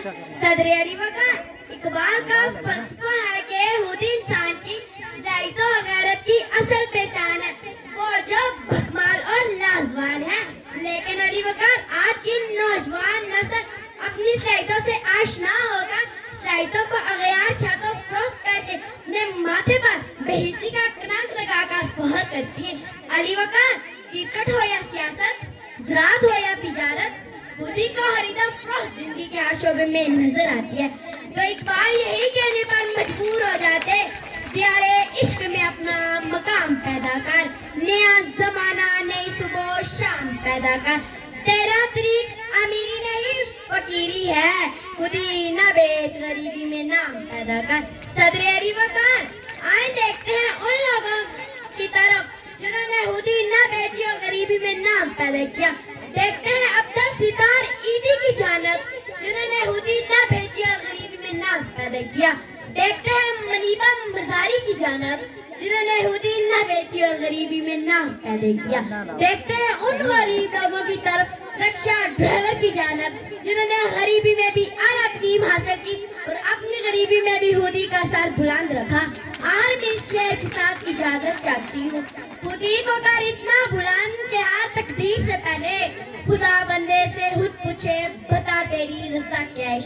सदर अली वकार इकबाल का फलसफा है कि यहूदी इंसान की सच्चाई और गैरत की असल पहचान है, वो जो भकमाल और लाजवान है। लेकिन अली वकार आज की नौजवान नस्ल अपनी सलाहियतों से आशना होकर सलाहियतों को अगयार छातों फरोख्त करके अपने माथे पर बेइज्जती का कलंक लगाकर फख्र करती है। अली वकार क्रिकेट हो या सियासत, ज़राअत हो या तिजारत, खुदी को हरदम फरोख्त जिंदगी के हर शोबे में नजर आती है। तो इकबाल यही कहने पर मजबूर हो जाते, दियारे इश्क में अपना मकाम पैदा कर, नया जमाना नई सुबह शाम पैदा कर, तेरा तरीक अमीरी नहीं फकीरी है, खुदी न बेच गरीबी में नाम पैदा कर। सदर अली वकार आए देखते हैं उन लोगों की तरफ जिन्होंने खुदी न बेची और गरीबी में नाम पैदा किया। देखते हैं अब्दुल सितार ईदी की जानब जिन्होंने खुदी न बेची और गरीबी में नाम पैदा किया। देखते हैं मनीबा मजारी की जानब जिन्होंने खुदी न बेची और गरीबी में नाम पैदा किया। देखते हैं उन गरीब लोगों की तरफ रिक्शा ड्राइवर की जानब जिन्होंने गरीबी में भी आला तालीम हासिल की और अपनी गरीबी में भी खुदी का सर बुलंद रखा। आज मैं इस शेर के साथ इजाजत चाहती हूँ। खुदी को कर इतना बुलंद के हाथ तकदीर से पहले खुदा बंदे से खुद पूछे, बता तेरी रज़ा क्या है।